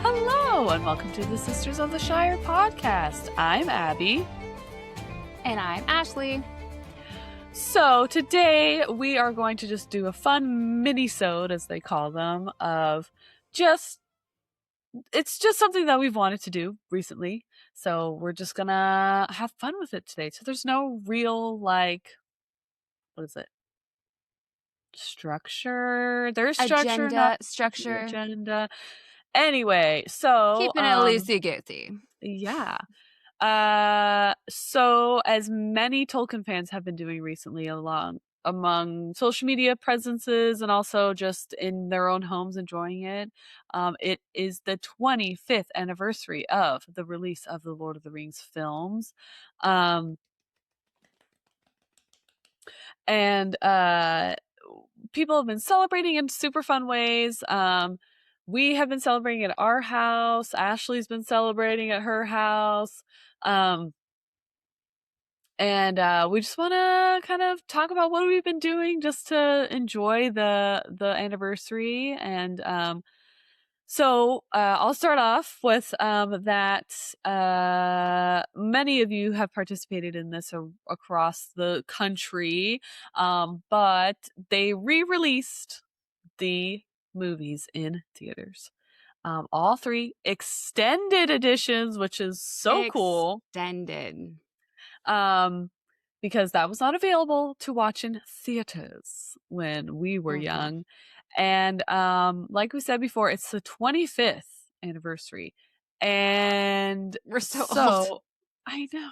Hello, and welcome to the Sisters of the Shire Podcast. I'm Abby. And I'm Ashley. So today we are going to just do a fun mini-sode, as they call them, of it's just something that we've wanted to do recently. So we're just gonna have fun with it today. So there's no real, what is it? Structure. There's structure. Agenda. Anyway, so keeping it loosey-goosey. Yeah. So as many Tolkien fans have been doing recently among social media presences and also just in their own homes enjoying it, it is the 25th anniversary of the release of the Lord of the Rings films. And people have been celebrating in super fun ways. We have been celebrating at our house. Ashley's been celebrating at her house. And we just want to kind of talk about what we've been doing just to enjoy the anniversary. And so I'll start off with that many of you have participated in this across the country, but they re-released the movies in theaters. All three extended editions, which is so cool. Extended. Because that was not available to watch in theaters when we were young. And like we said before, it's the 25th anniversary. And we're so old. I know.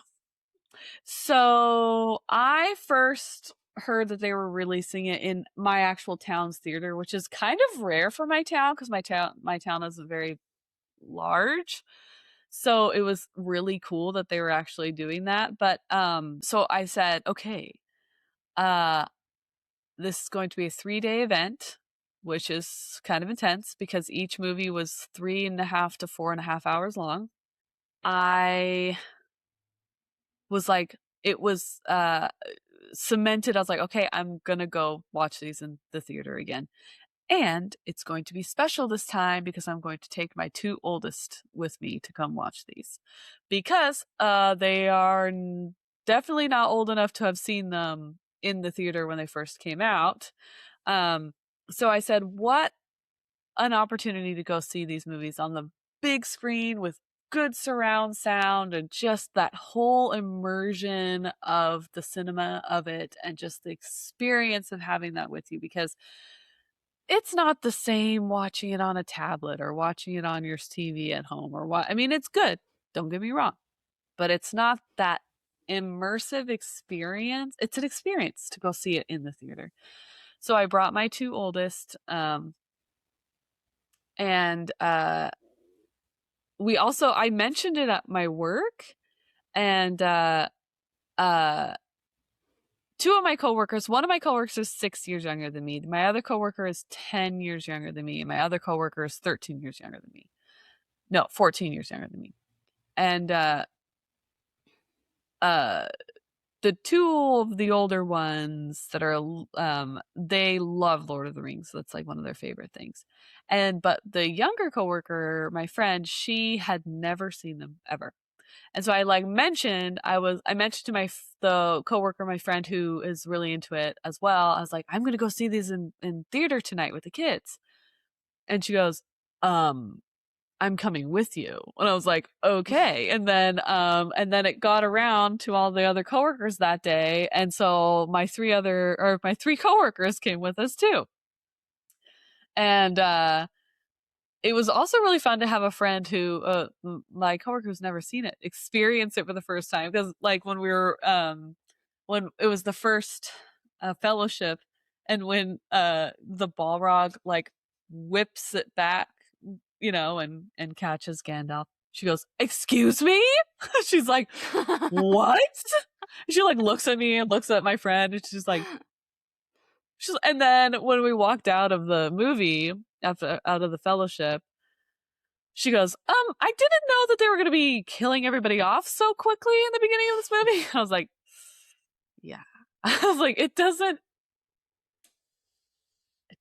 So I first heard that they were releasing it in my actual town's theater, which is kind of rare for my town because my town is very large. So it was really cool that they were actually doing that. But so I said, okay, this is going to be a 3-day event, which is kind of intense because each movie was 3.5 to 4.5 hours long. I was like, it was cemented. I was like, okay, I'm gonna go watch these in the theater again. And it's going to be special this time because I'm going to take my 2 oldest with me to come watch these because they are definitely not old enough to have seen them in the theater when they first came out. So I said, what an opportunity to go see these movies on the big screen with good surround sound and just that whole immersion of the cinema of it and just the experience of having that with you, because it's not the same watching it on a tablet or watching it on your TV at home or what. I mean, it's good. Don't get me wrong, but it's not that immersive experience. It's an experience to go see it in the theater. So I brought my 2 oldest, and I mentioned it at my work, and 2 of my coworkers, one of my coworkers is 6 years younger than me. My other coworker is 10 years younger than me. And my other coworker is 13 years younger than me. No, 14 years younger than me. And the 2 of the older ones that are they love Lord of the Rings. That's like one of their favorite things. But the younger coworker, my friend, she had never seen them ever. And so I mentioned to the coworker, my friend who is really into it as well. I was like, I'm going to go see these in theater tonight with the kids. And she goes, I'm coming with you. And I was like, okay. And then it got around to all the other coworkers that day. And so my 3 coworkers came with us too. And, it was also really fun to have a friend who, my coworker who's never seen it, experience it for the first time. Because when we were, when it was the first fellowship, and when the Balrog whips it back, and catches Gandalf, she goes, "Excuse me?" She's like, "What?" She looks at me and looks at my friend, and she's like, and then when we walked out of the movie, out of the fellowship, she goes, I didn't know that they were going to be killing everybody off so quickly in the beginning of this movie. I was like, yeah. I was like, it doesn't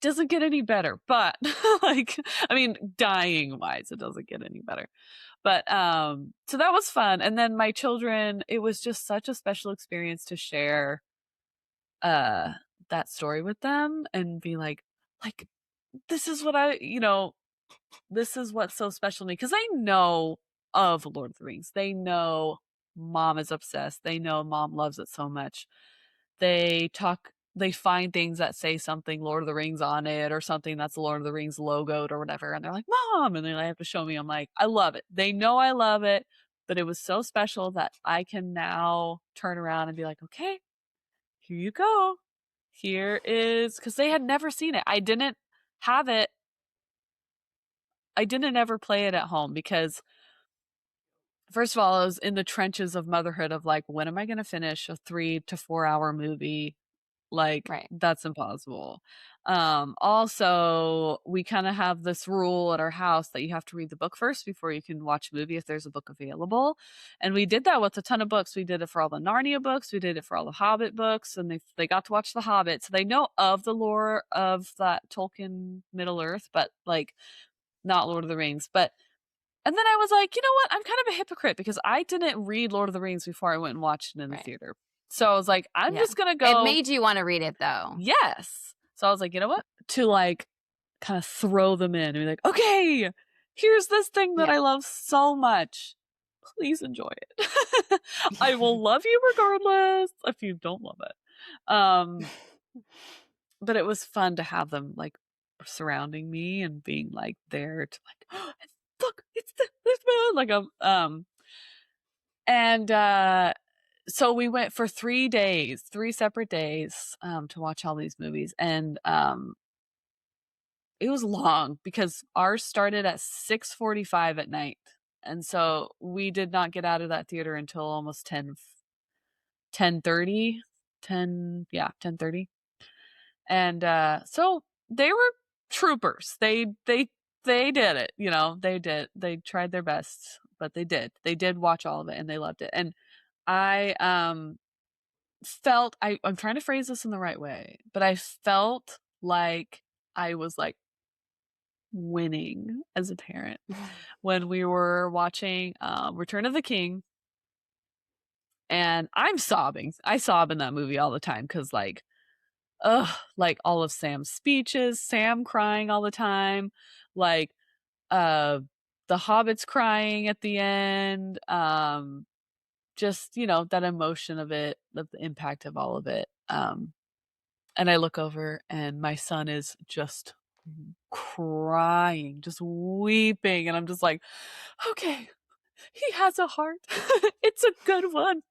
doesn't get any better, but like, I mean, dying wise, it doesn't get any better. But so that was fun. And then my children, it was just such a special experience to share that story with them and be like, this is what this is what's so special to me, because they know of Lord of the Rings. They know mom is obsessed. They know mom loves it so much. They find things that say something Lord of the Rings on it, or something that's Lord of the Rings logoed or whatever, and they're like, Mom, and then they have to show me. I'm like, I love it. They know I love it, but it was so special that I can now turn around and be like, okay, here you go. Here is, because they had never seen it. I didn't have it. I didn't ever play it at home because, first of all, I was in the trenches of motherhood of like, when am I going to finish a 3 to 4 hour movie? Like, Right. that's impossible. Also, we kind of have this rule at our house that you have to read the book first before you can watch a movie if there's a book available. And we did that with a ton of books. We did it for all the Narnia books. We did it for all the Hobbit books, and they got to watch the Hobbit. So they know of the lore of that Tolkien Middle Earth, but like not Lord of the Rings. And then I was like, you know what? I'm kind of a hypocrite because I didn't read Lord of the Rings before I went and watched it in the theater. So I was like, I'm just going to go. It made you want to read it, though. Yes. So I was like, you know what? To like kind of throw them in and be like, okay, here's this thing that I love so much. Please enjoy it. I will love you regardless if you don't love it. But it was fun to have them like surrounding me and being like there to like, oh, look, it's this man, like and so we went for 3 days, 3 separate days, to watch all these movies, and it was long because ours started at 6:45 at night, and so we did not get out of that theater until almost 10:30, 10:30, and so they were troopers. They did it, they tried their best, but they did watch all of it and they loved it. And I felt, I'm trying to phrase this in the right way, but I felt like I was like winning as a parent when we were watching Return of the King, and I'm sobbing. I sob in that movie all the time because like all of Sam's speeches, Sam crying all the time, like the hobbits crying at the end, just that emotion of it, of the impact of all of it. And I look over and my son is just crying, just weeping, and I'm just like, okay, he has a heart. It's a good one.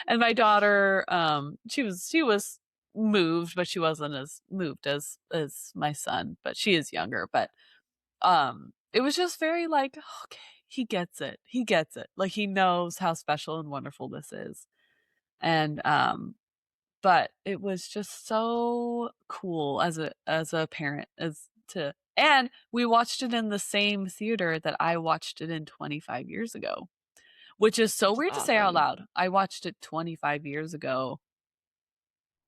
And my daughter, she was moved, but she wasn't as moved as my son, but she is younger. But it was just very like, okay, he gets it. Like, he knows how special and wonderful this is. And but it was just so cool as a parent, and we watched it in the same theater that I watched it in 25 years ago, which is so weird to say out loud. I watched it 25 years ago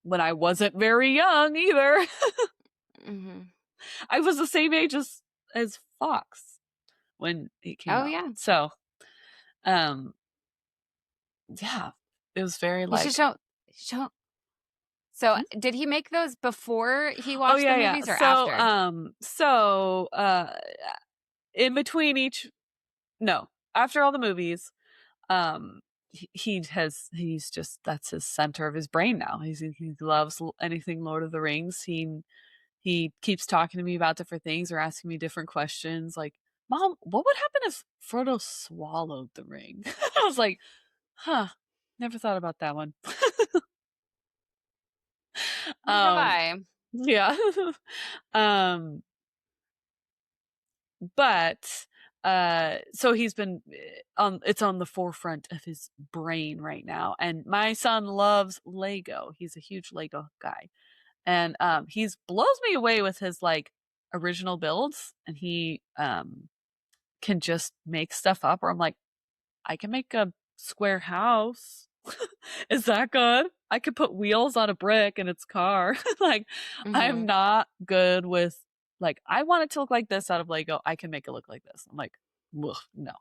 when I wasn't very young either. Mm-hmm. I was the same age as Fox when it came out. Oh, yeah. So, yeah, it was very like... You should show... So, did he make those before he watched the movies or after? So, in between after all the movies, he's just, that's his center of his brain now. He loves anything Lord of the Rings. He keeps talking to me about different things or asking me different questions, like, Mom, what would happen if Frodo swallowed the ring? I was like, never thought about that one. Have I? Yeah. But so he's been it's on the forefront of his brain right now. And my son loves Lego. He's a huge Lego guy. And he's blows me away with his like original builds, and he can just make stuff up, or I'm like, I can make a square house. Is that good? I could put wheels on a brick in its car. Like, I'm not good with, like, I want it to look like this out of Lego. I can make it look like this. I'm like, ugh, no.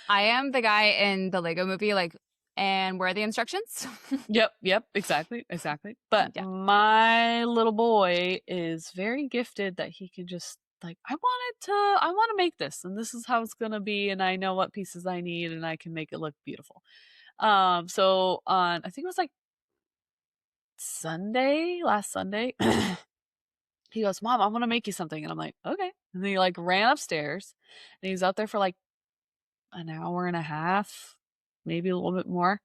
I am the guy in the Lego movie, like, and where are the instructions? Yep, exactly. But my little boy is very gifted that he can just, like, I want to make this, and this is how it's gonna be, and I know what pieces I need, and I can make it look beautiful. So on, I think it was like last Sunday, he goes, Mom, I want to make you something. And I'm like, okay. And then he like ran upstairs and he was out there for like an hour and a half, maybe a little bit more.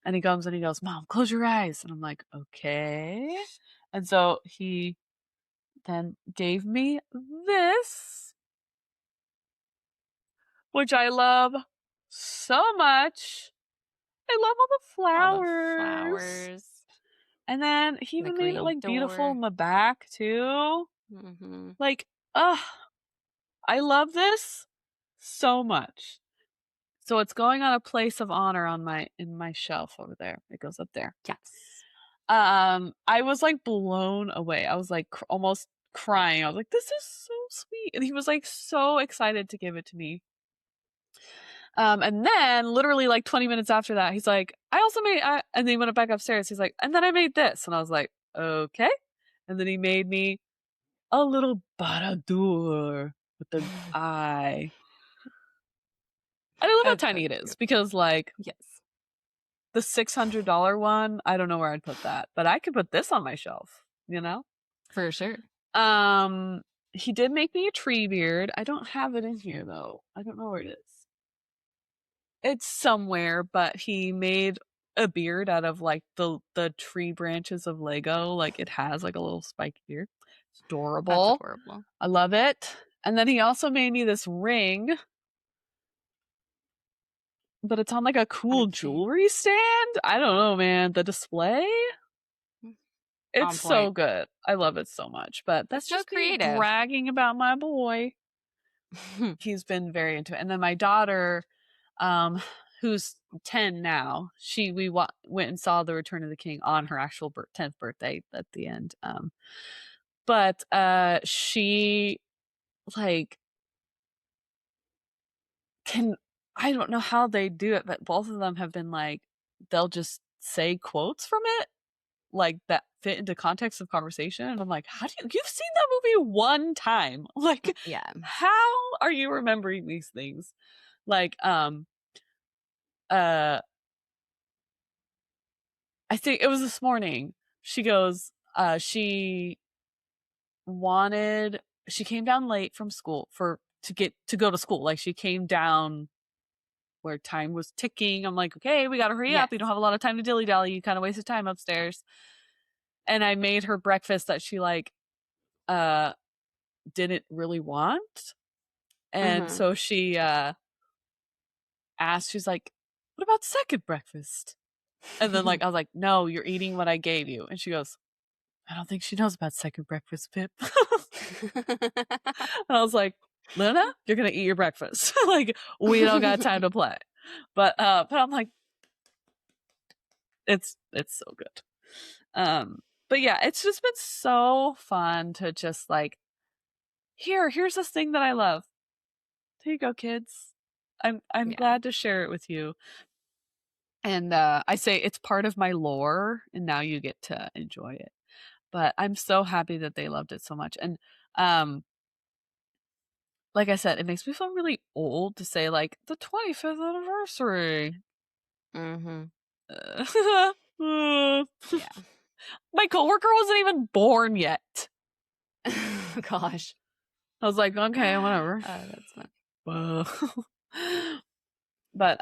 And he comes and he goes, Mom, close your eyes. And I'm like, okay. And so he then gave me this, which I love so much. I love all the flowers. And then he even made it like beautiful in the back too. Like, I love this so much. So it's going on a place of honor on in my shelf over there. It goes up there. Yes. I was like blown away. I was like almost crying. I was like, this is so sweet. And he was like so excited to give it to me. And then literally like 20 minutes after that, he's like, I also made, and then he went back upstairs. He's like, and then I made this. And I was like, okay. And then he made me a little Baradur with the eye. I love how tiny it is because, like, yes, the $600 one, I don't know where I'd put that, but I could put this on my shelf, you know? For sure. He did make me a tree beard. I don't have it in here though. I don't know where it is. It's somewhere, but he made a beard out of like the tree branches of Lego. Like it has like a little spiky beard. It's adorable. That's adorable. I love it. And then he also made me this ring, but it's on like a cool jewelry stand. I don't know, man. The display, it's so good. I love it so much. But that's just so creative. Bragging about my boy. He's been very into it. And then my daughter, who's 10 now, we went and saw The Return of the King on her actual 10th birthday at the end. But she like I don't know how they do it, but both of them have been like, they'll just say quotes from it, like that fit into context of conversation. And I'm like, you've seen that movie one time? Like, yeah, how are you remembering these things? Like, I think it was this morning. She goes, she came down late from school to go to school. Like she came down where time was ticking. I'm like, okay, we got to hurry up. We don't have a lot of time to dilly-dally. You kind of wasted time upstairs. And I made her breakfast that she like didn't really want. And so she asked, she's like, what about second breakfast? And then like I was like, no, you're eating what I gave you. And she goes, I don't think she knows about second breakfast, Pip. And I was like, Luna, you're gonna eat your breakfast. Like we don't got time to play. But I'm like, it's so good. But yeah, it's just been so fun to just like, here's this thing that I love. Here you go, kids. I'm glad to share it with you. And I say it's part of my lore, and now you get to enjoy it. But I'm so happy that they loved it so much. And like I said, it makes me feel really old to say like the 25th anniversary. Yeah. My coworker wasn't even born yet. Gosh. I was like, okay, whatever. That's funny. But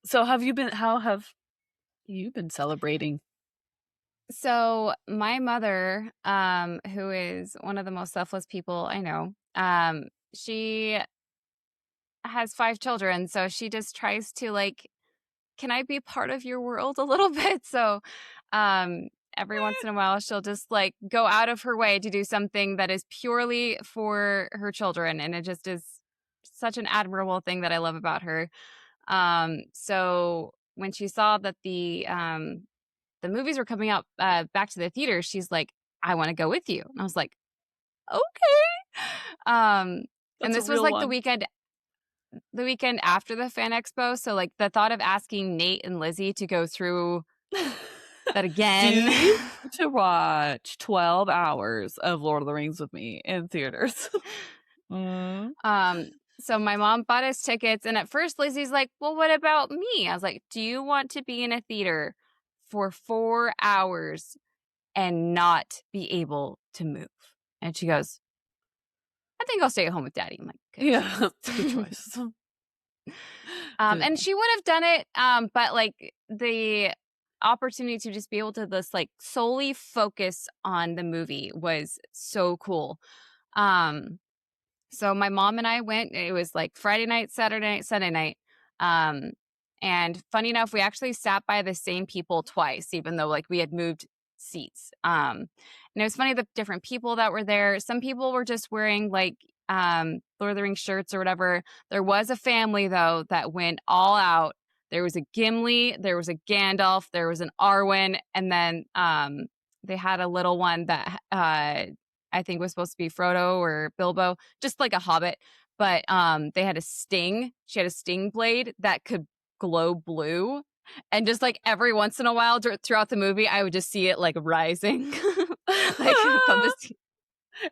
so how have you been celebrating? So my mother, who is one of the most selfless people I know, she has 5 children. So she just tries to like, can I be part of your world a little bit? So every once in a while, she'll just like go out of her way to do something that is purely for her children. And it just is such an admirable thing that I love about her. So when she saw that the movies were coming out back to the theater, she's like, I want to go with you. And I was like, okay. And That's a this was real like one. the weekend after the fan expo. So like the thought of asking Nate and Lizzie to go through that again. To watch 12 hours of Lord of the Rings with me in theaters. um, so my mom bought us tickets, and at first Lizzie's like, well, what about me? I was like, do you want to be in a theater for 4 hours and not be able to move? And she goes, I think I'll stay at home with Daddy. I'm like, good Yeah, choice. good choice. And she would have done it, but like the opportunity to just be able to just like solely focus on the movie was so cool. So my mom and I went. It was like Friday night, Saturday night, Sunday night. Um, and funny enough, we actually sat by the same people twice, even though like we had moved seats. And it was funny the different people that were there. Some people were just wearing like Lord of the Rings shirts or whatever. There was a family though that went all out. There was a Gimli, there was a Gandalf, there was an Arwen, and then they had a little one that I think was supposed to be Frodo or Bilbo, just like a hobbit. But they had a sting. She had a sting blade that could glow blue. And just like every once in a while throughout the movie, I would just see it like rising. Like from the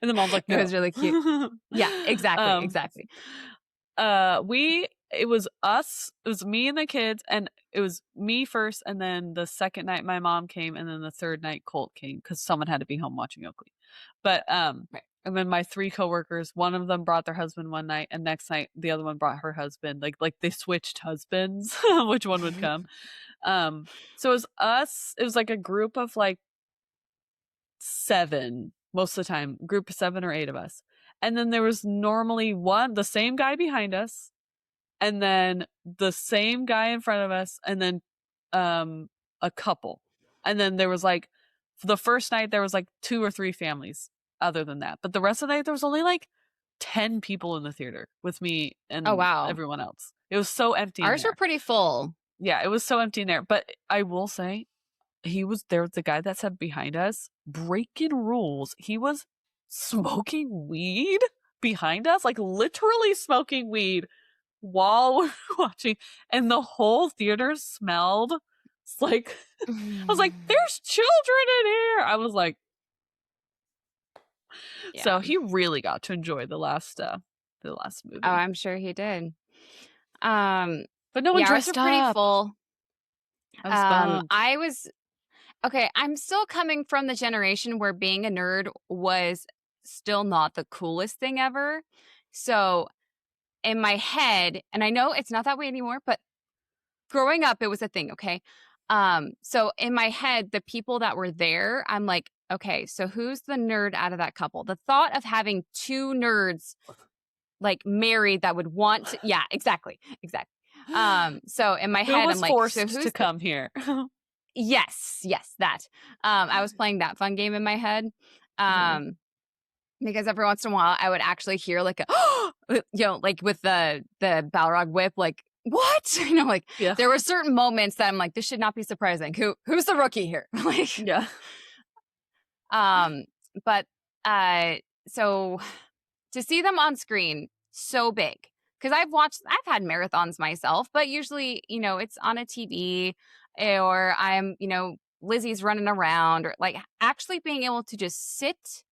and the mom's like, It no. was really cute. Yeah, exactly. Exactly. It was us, it was me and the kids, and it was me first, and then the second night my mom came, and then the third night Colt came because someone had to be home watching Oakley. But Right. and then my 3 coworkers, one of them brought their husband one night, and next night the other one brought her husband. Like they switched husbands, which one would come. So it was us, it was like a group of like 7 most of the time, group of 7 or 8 of us. And then there was normally the same guy behind us, and then the same guy in front of us, and then a couple. And then there was like, for the first night there was like 2 or 3 families other than that. But the rest of the night there was only like 10 people in the theater with me Oh, and wow. everyone else. It was so empty in Ours there. were pretty full. Yeah, it was so empty in there. But I will say, there was the guy that sat behind us, breaking rules. He was smoking weed behind us, like literally smoking weed while we're watching, and the whole theater smelled. It's like, I was like, there's children in here. I was like, Yeah. so he really got to enjoy the last movie. Oh, I'm sure he did. But no one dressed ours were pretty up. full. I was bummed. I was okay. I'm still coming from the generation where being a nerd was still not the coolest thing ever. So in my head, and I know it's not that way anymore, but growing up, it was a thing. Okay. So in my head, the people that were there, I'm like, okay, so who's the nerd out of that couple? The thought of having 2 nerds like married that would want to, yeah, exactly. So in my head, Who was I'm like, forced so who's to come here? Yes, that. I was playing that fun game in my head. Because every once in a while I would actually hear like a like with the Balrog whip, like, what? Like Yeah. there were certain moments that I'm like, this should not be surprising. Who's the rookie here? Like, yeah. But so to see them on screen so big, because I've had marathons myself, but usually, it's on a TV or I'm, Lizzie's running around, or like actually being able to just sit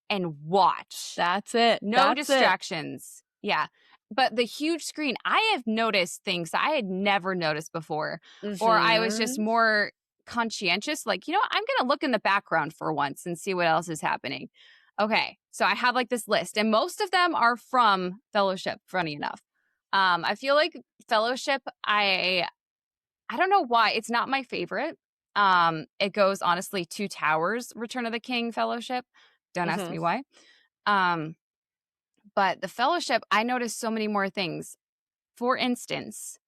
and watch. That's it. No distractions. Yeah. But the huge screen, I have noticed things that I had never noticed before. Or I was just more conscientious. Like, I'm going to look in the background for once and see what else is happening. Okay. So I have like this list, and most of them are from Fellowship, funny enough. I feel like Fellowship, I don't know why. It's not my favorite. It goes honestly Two Towers, Return of the King, Fellowship. Don't ask me why. But the Fellowship, I noticed so many more things. For instance,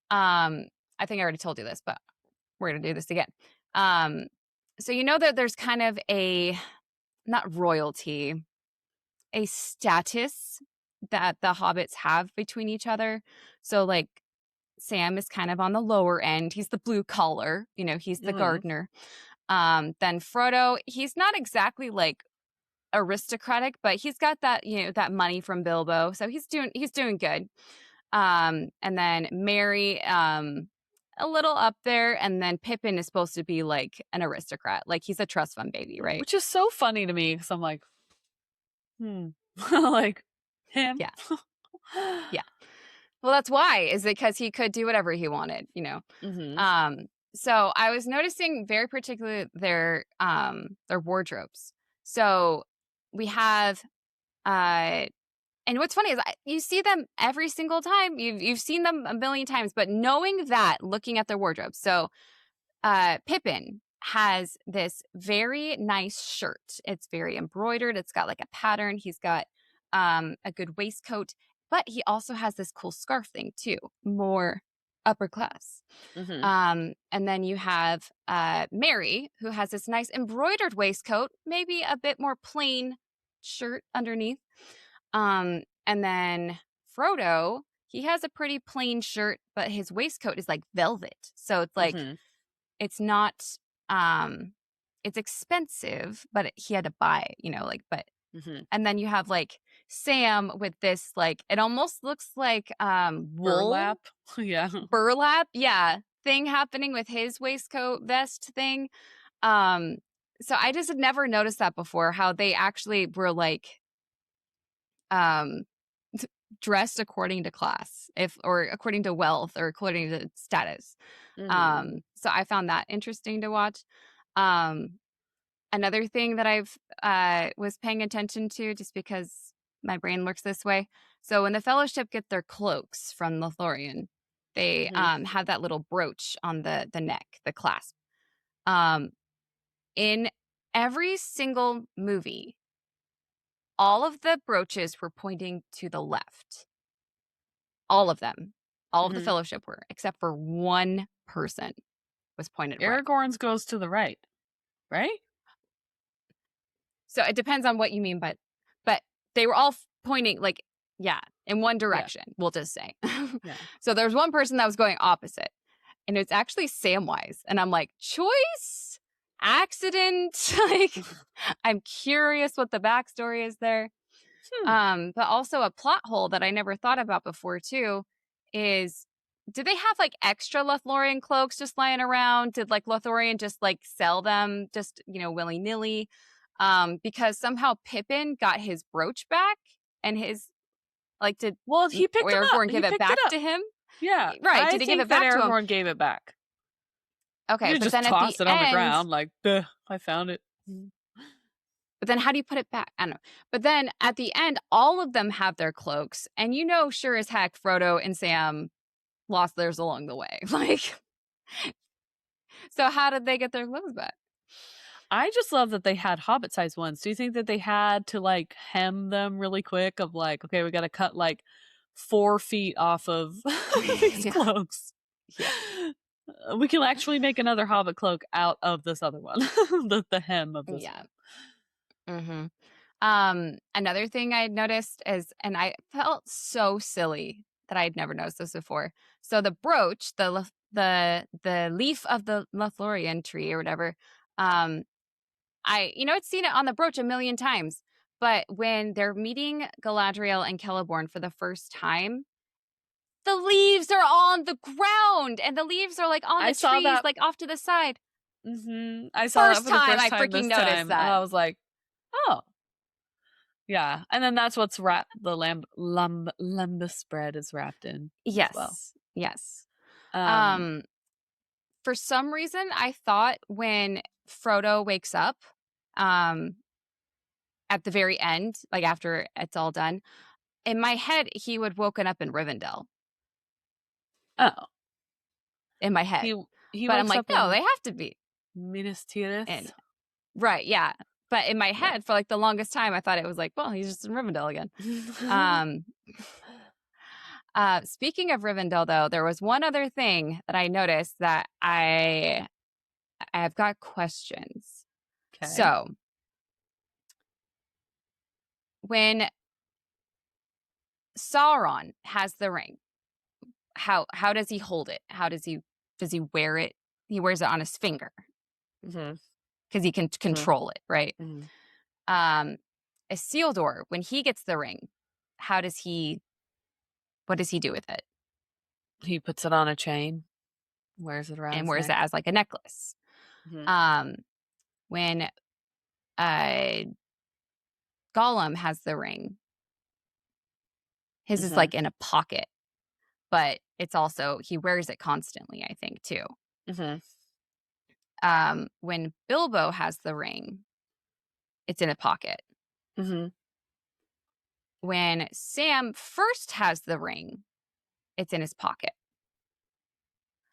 I think I already told you this, but we're going to do this again. So that there's kind of not royalty, a status that the hobbits have between each other. So like Sam is kind of on the lower end. He's the blue collar, he's the gardener. Then Frodo, he's not exactly like aristocratic, but he's got that, that money from Bilbo. So he's doing good. And then Merry, a little up there, and then Pippin is supposed to be like an aristocrat. Like he's a trust fund baby, right? Which is so funny to me because I'm like, like him. Yeah. Yeah. Well, that's why, is because he could do whatever he wanted, So I was noticing very particularly their wardrobes. So we have, and what's funny is you see them every single time. You've seen them a million times, but knowing that, looking at their wardrobes. So Pippin has this very nice shirt. It's very embroidered. It's got like a pattern. He's got a good waistcoat, but he also has this cool scarf thing too, more upper class. And then you have Merry, who has this nice embroidered waistcoat, maybe a bit more plain shirt underneath. And then Frodo, he has a pretty plain shirt, but his waistcoat is like velvet. So it's like, it's not, it's expensive, but he had to buy, and then you have like Sam with this, like, it almost looks like wool Burlap. Yeah. Burlap. Yeah. Thing happening with his waistcoat vest thing. So I just had never noticed that before, how they actually were like dressed according to class, or according to wealth, or according to status. So I found that interesting to watch. Another thing that I've was paying attention to, just because my brain works this way. So when the Fellowship get their cloaks from Lothlorien, they have that little brooch on the neck, the clasp. In every single movie, all of the brooches were pointing to the left. All of them. All of the Fellowship were, except for one person was pointed right. Aragorn's goes to the right? So it depends on what you mean, but they were all pointing like, in one direction, we'll just say. So there's one person that was going opposite, and it's actually Samwise. And I'm like, choice? Accident? Like, I'm curious what the backstory is there. But also a plot hole that I never thought about before too is, did they have like extra Lothlorien cloaks just lying around? Did like Lothlorien just like sell them just, willy-nilly? Because somehow Pippin got his brooch back, and his he picked Aragorn give it back to him? Yeah, right. Did he give it back to him? Aragorn gave it back. Okay, but just then toss it on the ground like, I found it. But then how do you put it back? I don't know. But then at the end, all of them have their cloaks, and sure as heck, Frodo and Sam lost theirs along the way. So how did they get their clothes back? I just love that they had hobbit-sized ones. Do you think that they had to like hem them really quick? Of like, okay, we got to cut like 4 feet off of these cloaks. Yeah. We can actually make another hobbit cloak out of this other one. the hem of this one. Another thing I noticed is, and I felt so silly that I had never noticed this before. So the brooch, the leaf of the Lothlorien tree or whatever, I'd seen it on the brooch a million times, but when they're meeting Galadriel and Celeborn for the first time, the leaves are on the ground, and the leaves are like on the trees, that, like off to the side. I saw first that for the time first I time freaking noticed that. I was like, oh. Yeah, and then that's what's wrapped. The lembas bread is wrapped in. Yes, well. Yes. For some reason, I thought when Frodo wakes up, at the very end, like after it's all done, in my head he would woken up in Rivendell. Oh, in my head, but I'm like, no, they have to be Minas Tirith. Right? Yeah. But in my head, for like the longest time, I thought it was like, well, he's just in Rivendell again. Speaking of Rivendell, though, there was one other thing that I noticed that I've got questions. Okay. So when Sauron has the ring, how does he hold it? Does he wear it? He wears it on his finger Mhm. because he can Mhm. control it, right? Mhm. Um, Isildur, when he gets the ring, how does he? What does he do with it? He puts it on a chain, wears it around And his wears it neck. as like a necklace. Mhm. Um, when uh Gollum has the ring, his is Mhm. like in a pocket, but it's also he wears it constantly, I think, too. Mhm. When Bilbo has the ring, it's in a pocket. Mhm. When Sam first has the ring, it's in his pocket.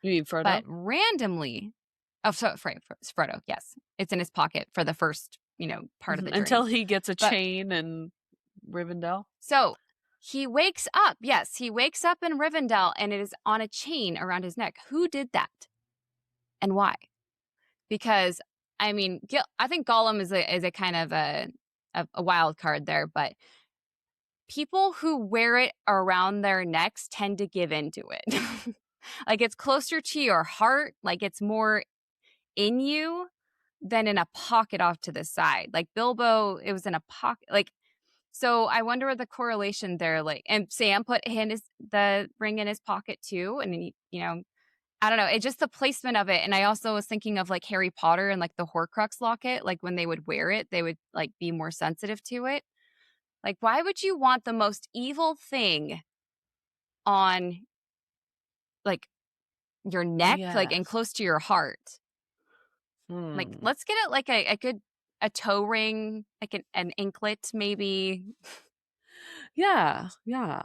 You mean But Frodo? randomly, oh, so Frodo, yes, it's in his pocket for the first, part of Mhm. the Until dream. he gets a But chain in Rivendell? so he wakes up. Yes, he wakes up in Rivendell, and it is on a chain around his neck. Who did that, and why? Because I mean, I think Gollum is a kind of a wild card there, but people who wear it around their necks tend to give into it. Like it's closer to your heart, like it's more in you than in a pocket off to the side. Like Bilbo, it was in a pocket. Like, so I wonder what the correlation there. Like, and Sam put the ring in his pocket too, and I don't know. It's just the placement of it. And I also was thinking of like Harry Potter and like the Horcrux locket. Like when they would wear it, they would like be more sensitive to it. Like, why would you want the most evil thing on like your neck, like Yeah. and close to your heart? Like, Hmm. let's get it like a good a toe ring, like an anklet, maybe. Yeah. Yeah.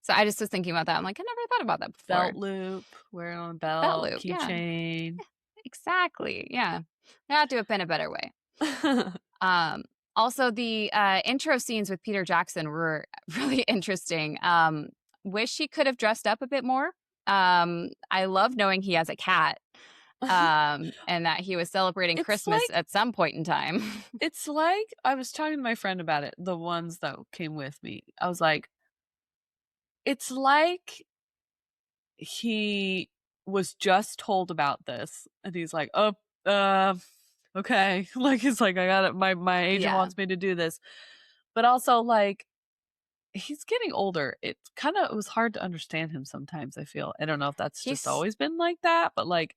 So I just was thinking about that. I'm like, I never thought about that before. Belt loop, wear it on a Belt belt, loop, yeah, keychain. exactly, yeah. I have to do it in a better way. Um, Also, the intro scenes with Peter Jackson were really interesting. Wish he could have dressed up a bit more. I love knowing he has a cat, and that he was celebrating It's Christmas like at some point in time. it's like I was talking to my friend about it, the ones that came with me. I was like, it's like he was just told about this and he's like, "Oh, uh, okay." Like he's like, "I got it. My agent Yeah, wants me to do this." But also like he's getting older. It was hard to understand him sometimes, I feel. I don't know if that's just he's always been like that, but like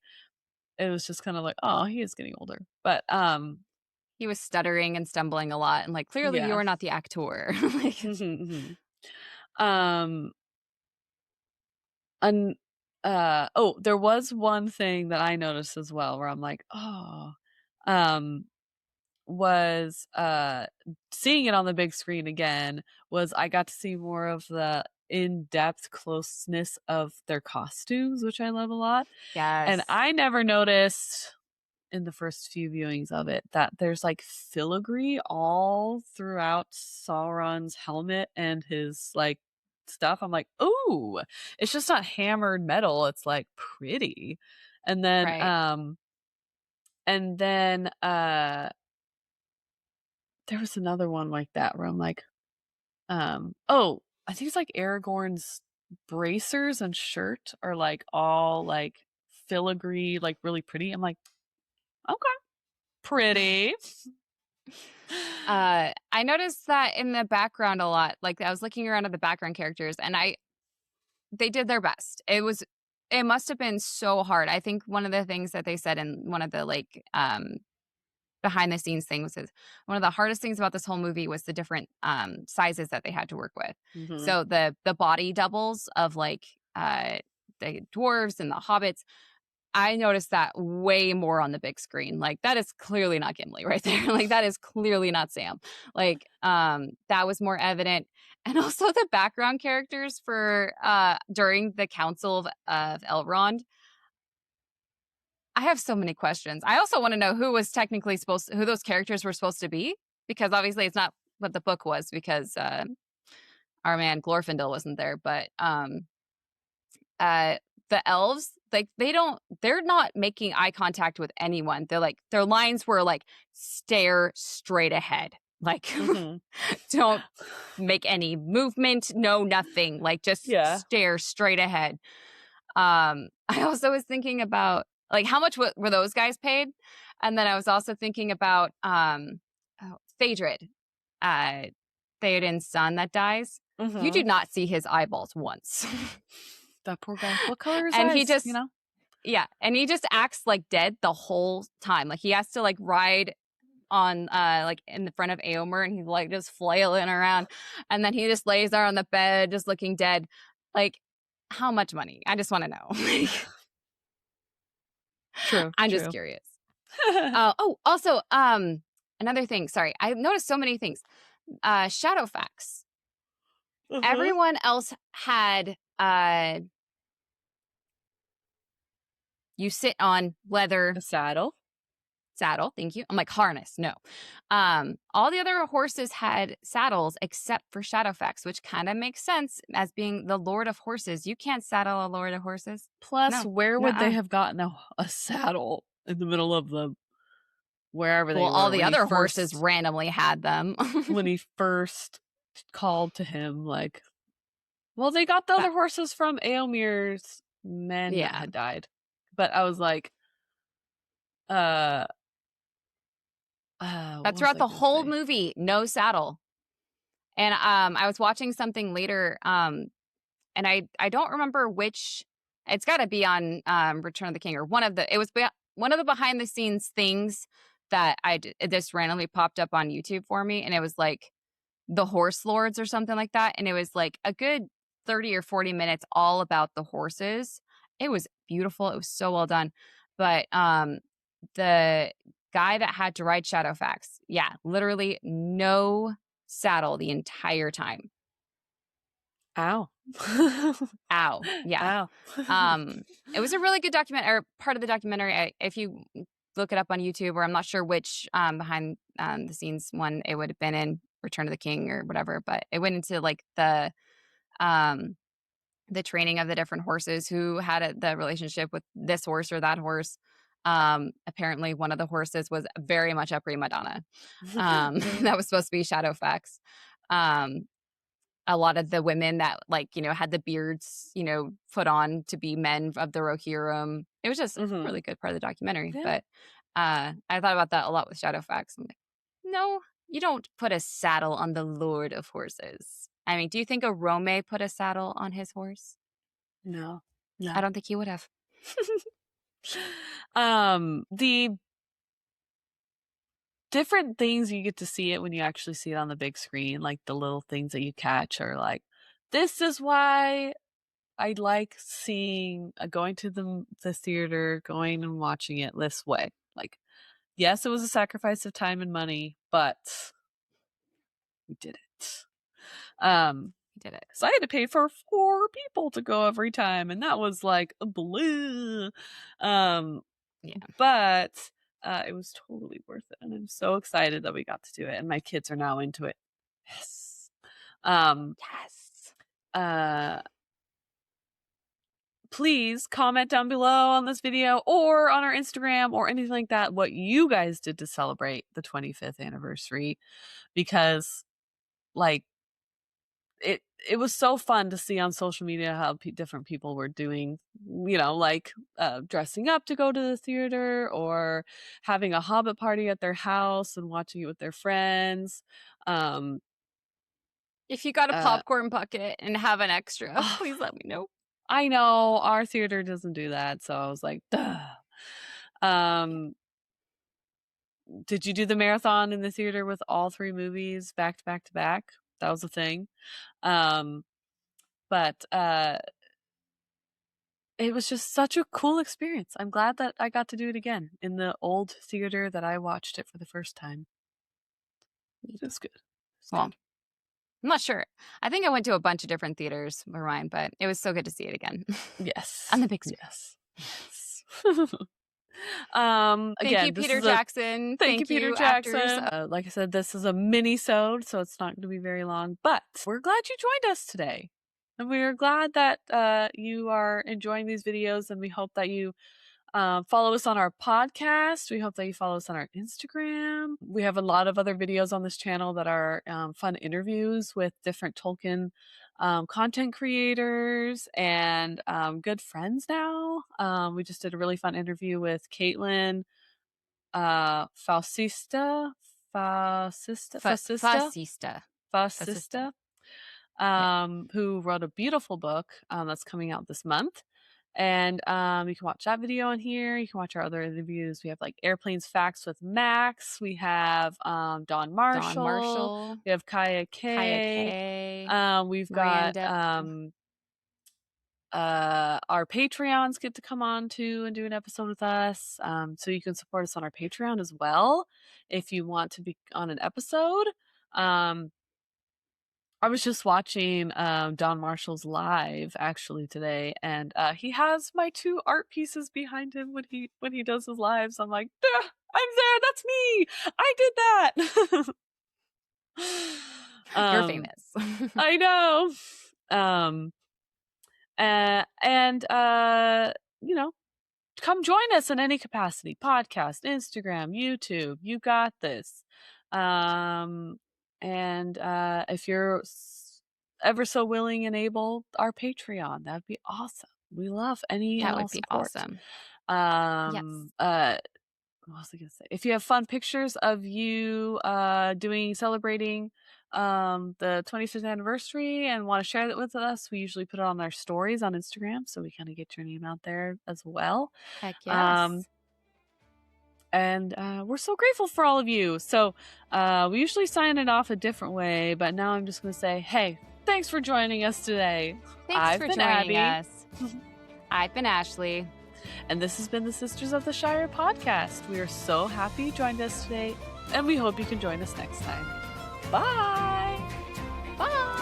it was just kind of like, "Oh, he is getting older." But he was stuttering and stumbling a lot, and like clearly you yeah. are not the actor. Like, um and there was one thing that I noticed as well where I'm like, "Oh, um was seeing it on the big screen again was I got to see more of the in-depth closeness of their costumes, which I love a lot. And yes, I never noticed in the first few viewings of it that there's like filigree all throughout Sauron's helmet and his like stuff. I'm like, "Ooh, it's just not hammered metal, it's like pretty." And then right. um and then there was another one like that where I'm like, oh, I think it's like Aragorn's bracers and shirt are like all like filigree, like really pretty. I'm like, okay, pretty. I noticed that in the background a lot. Like I was looking around at the background characters, and they did their best. It must have been so hard. I think one of the things that they said in one of the like behind the scenes things is one of the hardest things about this whole movie was the different sizes that they had to work with. Hmm. So the body doubles of like the dwarves and the hobbits, I noticed that way more on the big screen. Like that is clearly not Gimli right there. Like that is clearly not Sam. Like that was more evident. And also the background characters for during the Council of Elrond. I have so many questions. I also want to know who was technically who those characters were supposed to be, because obviously it's not what the book was, because our man Glorfindel wasn't there. But uh the elves, like they're not making eye contact with anyone. They're like their lines were like stare straight ahead. Like, Mhm. don't make any movement, no nothing. Like, just Yeah. stare straight ahead. I also was thinking about, like, how much were those guys paid? And then I was also thinking about Phaedrid, uh, Theoden's son that dies. You do Mhm. not see his eyeballs once. That poor guy. What color are his And he eyes, just, yeah, and he just acts like dead the whole time. Like, he has to, like, ride on like in the front of Aomer, and he's like just flailing around, and then he just lays there on the bed just looking dead. Like, how much money? I just want to know. Like, True, I'm just true. curious. Oh, also, another thing. Sorry, I noticed so many things. Shadowfax. Mhm. Everyone else had you sit on leather A saddle. saddle. Thank you. I'm like, harness. No. All the other horses had saddles except for Shadowfax, which kind of makes sense as being the Lord of Horses. You can't saddle a Lord of Horses. Plus, No. where would they Nuh-uh. have gotten a saddle in the middle of the wherever Well, they all were the other horses randomly had them. when he first called to him? Like, well, they got the But other horses from Aomir's men that yeah. had died. But I was like, uh, But what was throughout I the gonna whole say? movie, no saddle. And I was watching something later, and I don't remember which. It's got to be on Return of the King, or one of the. It was one of the behind the scenes things that it just randomly popped up on YouTube for me, and it was like the Horse Lords or something like that, and it was like a good 30 or 40 minutes all about the horses. It was beautiful. It was so well done. But the guy that had to ride Shadowfax, yeah, literally no saddle the entire time. Ow. Ow. Yeah. Ow. Um, it was a really good document, or part of the documentary. If you look it up on YouTube, or I'm not sure which behind the scenes one it would have been in, Return of the King or whatever, but it went into like um the training of the different horses, who had the relationship with this horse or that horse. Apparently one of the horses was very much a prima donna. That was supposed to be Shadowfax. Um, a lot of the women that, like, had the beards, put on to be men of the Rohirrim. It was just a Mhm. really good part of the documentary. Yeah. But I thought about that a lot with Shadowfax. I'm like, no, you don't put a saddle on the Lord of Horses. I mean, do you think a Rome put a saddle on his horse? No. I No. don't think he would have. The different things you get to see it when you actually see it on the big screen, like the little things that you catch are like, this is why I like seeing going to the theater, going and watching it this way. Like, yes, it was a sacrifice of time and money, but we did it. He did it. So I had to pay for 4 people to go every time, and that was like blue. Yeah. But it was totally worth it, and I'm so excited that we got to do it, and my kids are now into it. Yes. Yes. Uh, please comment down below on this video or on our Instagram or anything like that what you guys did to celebrate the 25th anniversary, because like it was so fun to see on social media how different people were doing, like dressing up to go to the theater, or having a Hobbit party at their house and watching it with their friends. Um, If you got a uh, popcorn bucket and have an extra, oh, please let me know. I know our theater doesn't do that, so I was like, duh. Um, did you do the marathon in the theater with all 3 movies back to back to back? That was a thing. Um, but it was just such a cool experience. I'm glad that I got to do it again in the old theater that I watched it for the first time. It's good. It's Well, good. I'm not sure. I think I went to a bunch of different theaters for mine, but it was so good to see it again. Yes. On the big screen. Yes. Yes. Thank you, Again, this Peter is a Jackson. thank you, Thank Peter you, actors. Jackson. Like I said, this is a mini-sode, so it's not going to be very long, but we're glad you joined us today. And we are glad that you are enjoying these videos, and we hope that you Follow us on our podcast. We hope that you follow us on our Instagram. We have a lot of other videos on this channel that are fun interviews with different Tolkien content creators and good friends now. We just did a really fun interview with Caitlin Fascista, who wrote a beautiful book that's coming out this month. And you can watch that video on here. You can watch our other interviews. We have like Airplanes Facts with Max. We have Don Marshall. We have Kaya K. We've got our Patreons get to come on too and do an episode with us. So you can support us on our Patreon as well if you want to be on an episode. I was just watching Don Marshall's live actually today, and he has my 2 art pieces behind him when he does his lives. I'm like, I'm there. That's me. I did that. You're famous. I know. You know, come join us in any capacity. Podcast, Instagram, YouTube. You got this. And if you're ever so willing and able, our Patreon, that'd be awesome. We love any and all support. That would be awesome. Yes. What was I gonna say? If you have fun pictures of you celebrating the 25th anniversary and want to share that with us, we usually put it on our stories on Instagram, so we kind of get your name out there as well. Heck yes. And we're so grateful for all of you. So we usually sign it off a different way, but now I'm just going to say, hey, thanks for joining us today. I've been joining us. I've been Ashley. And this has been the Sisters of the Shire podcast. We are so happy you joined us today, and we hope you can join us next time. Bye! Bye!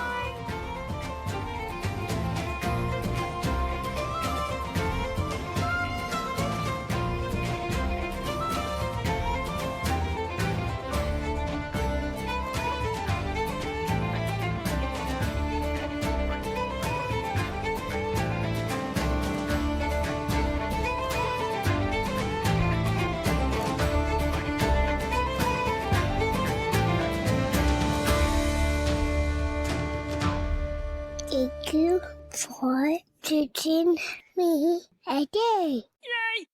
Thank you for teaching me a day. Yay!